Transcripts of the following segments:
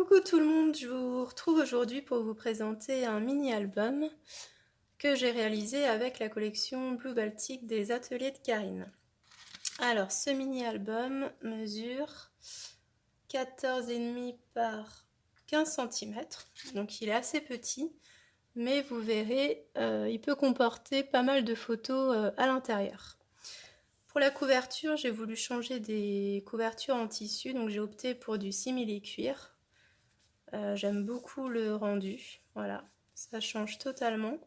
Coucou tout le monde, je vous retrouve aujourd'hui pour vous présenter un mini-album que j'ai réalisé avec la collection Blue Baltic des ateliers de Karine. Alors ce mini-album mesure 14,5 par 15 cm, donc il est assez petit, mais vous verrez, il peut comporter pas mal de photos à l'intérieur. Pour la couverture, j'ai voulu changer des couvertures en tissu, donc j'ai opté pour du simili-cuir. J'aime beaucoup le rendu, voilà, ça change totalement.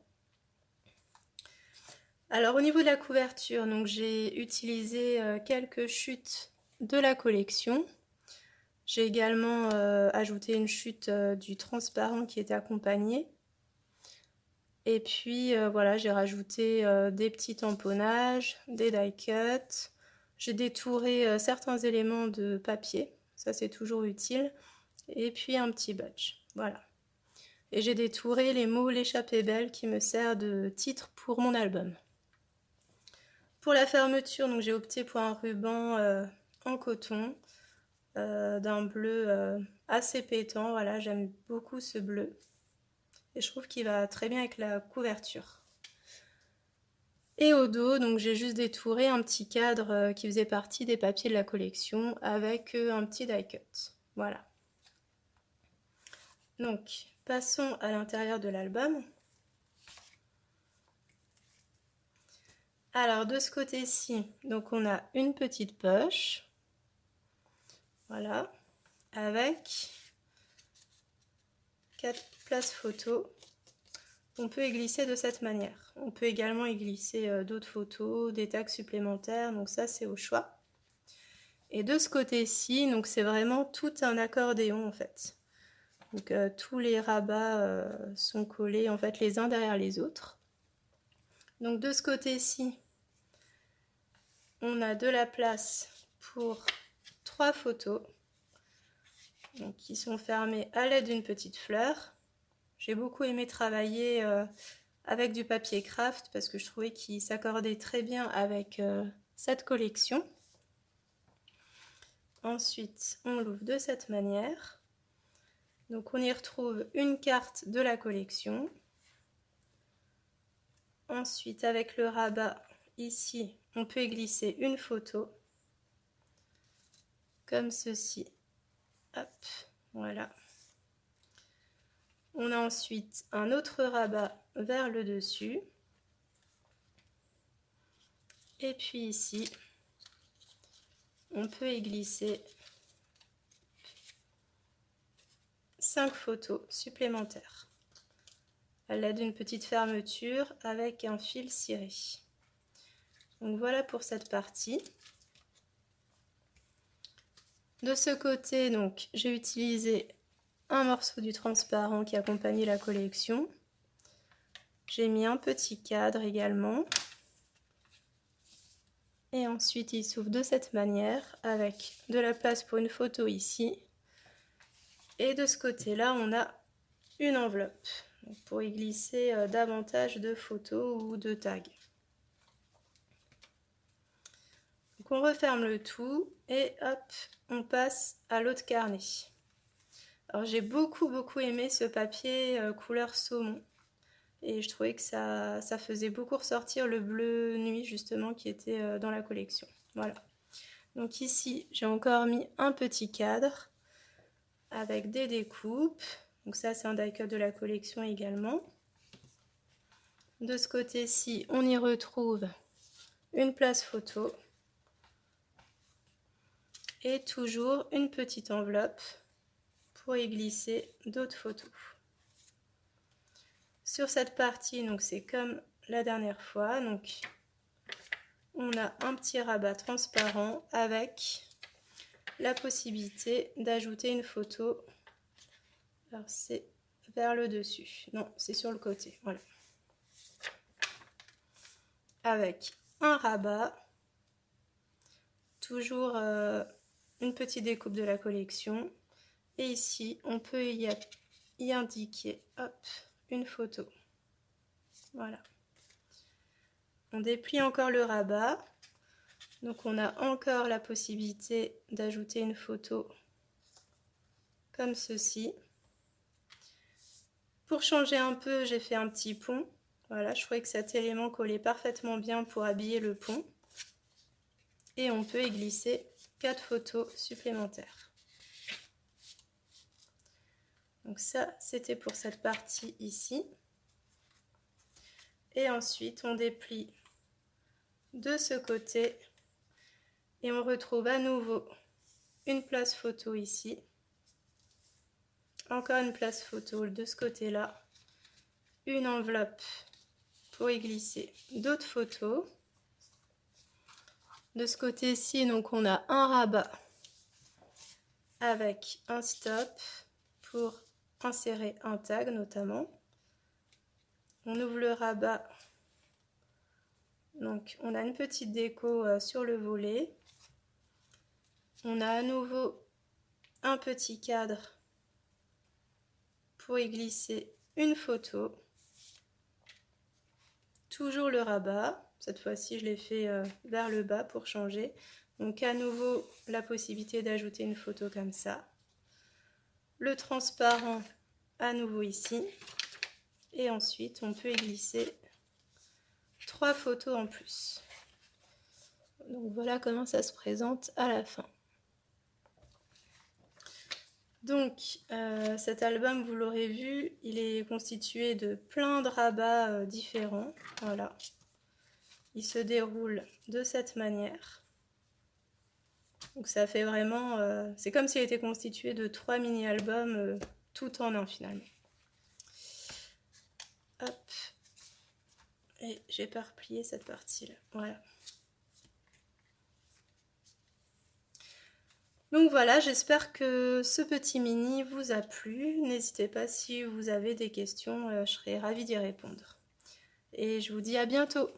Alors au niveau de la couverture, donc j'ai utilisé quelques chutes de la collection. J'ai également ajouté une chute du transparent qui était accompagné. Et puis voilà, j'ai rajouté des petits tamponnages, des die cuts. J'ai détouré certains éléments de papier, ça c'est toujours utile. Et puis un petit badge, voilà. Et j'ai détouré les mots L'échappée belle qui me sert de titre pour mon album. Pour la fermeture, donc j'ai opté pour un ruban en coton d'un bleu assez pétant. Voilà, j'aime beaucoup ce bleu et je trouve qu'il va très bien avec la couverture. Et au dos, donc j'ai juste détouré un petit cadre qui faisait partie des papiers de la collection avec un petit die cut. Voilà. Donc passons à l'intérieur de l'album. Alors de ce côté-ci, donc on a une petite poche, voilà, avec 4 places photos. On peut y glisser de cette manière. On peut également y glisser d'autres photos, des tags supplémentaires, donc ça c'est au choix. Et de ce côté-ci, donc c'est vraiment tout un accordéon en fait. Donc tous les rabats sont collés en fait les uns derrière les autres. Donc de ce côté-ci, on a de la place pour 3 photos. Donc, qui sont fermées à l'aide d'une petite fleur. J'ai beaucoup aimé travailler avec du papier craft parce que je trouvais qu'il s'accordait très bien avec cette collection. Ensuite, on l'ouvre de cette manière. Donc on y retrouve une carte de la collection. Ensuite, avec le rabat, ici, on peut y glisser une photo. Comme ceci. Hop, voilà. On a ensuite un autre rabat vers le dessus. Et puis ici, on peut y glisser 5 photos supplémentaires à l'aide d'une petite fermeture avec un fil ciré. Donc voilà pour cette partie. De ce côté, donc, j'ai utilisé un morceau du transparent qui accompagnait la collection. J'ai mis un petit cadre également. Et ensuite, il s'ouvre de cette manière avec de la place pour une photo ici. Et de ce côté-là, on a une enveloppe pour y glisser davantage de photos ou de tags. Donc on referme le tout et hop, on passe à l'autre carnet. Alors j'ai beaucoup aimé ce papier couleur saumon et je trouvais que ça faisait beaucoup ressortir le bleu nuit justement qui était dans la collection. Voilà. Donc ici j'ai encore mis un petit cadre avec des découpes. Donc ça c'est un die cut de la collection également. De ce côté-ci on y retrouve une place photo. Et toujours une petite enveloppe pour y glisser d'autres photos. Sur cette partie, donc c'est comme la dernière fois, donc on a un petit rabat transparent avec la possibilité d'ajouter une photo. Alors c'est vers le dessus, non c'est sur le côté, voilà. Avec un rabat, toujours une petite découpe de la collection. Et ici, on peut y indiquer hop, une photo. Voilà. On déplie encore le rabat. Donc on a encore la possibilité d'ajouter une photo comme ceci. Pour changer un peu, j'ai fait un petit pont. Voilà, je trouvais que cet élément collait parfaitement bien pour habiller le pont. Et on peut y glisser 4 photos supplémentaires. Donc ça, c'était pour cette partie ici. Et ensuite, on déplie de ce côté et on retrouve à nouveau une place photo ici. Encore une place photo de ce côté-là. Une enveloppe pour y glisser d'autres photos. De ce côté-ci, donc on a un rabat avec un stop pour insérer un tag notamment. On ouvre le rabat, donc on a une petite déco sur le volet. On a à nouveau un petit cadre pour y glisser une photo. Toujours le rabat, cette fois-ci je l'ai fait vers le bas pour changer. Donc à nouveau la possibilité d'ajouter une photo comme ça. Le transparent à nouveau ici. Et ensuite on peut y glisser 3 photos en plus. Donc voilà comment ça se présente à la fin. Donc cet album, vous l'aurez vu, il est constitué de plein de rabats différents. Voilà. Il se déroule de cette manière. Donc ça fait vraiment... c'est comme s'il était constitué de 3 mini-albums tout en un finalement. Hop. Et j'ai pas replié cette partie-là. Voilà. Donc voilà, j'espère que ce petit mini vous a plu. N'hésitez pas si vous avez des questions, je serai ravie d'y répondre. Et je vous dis à bientôt.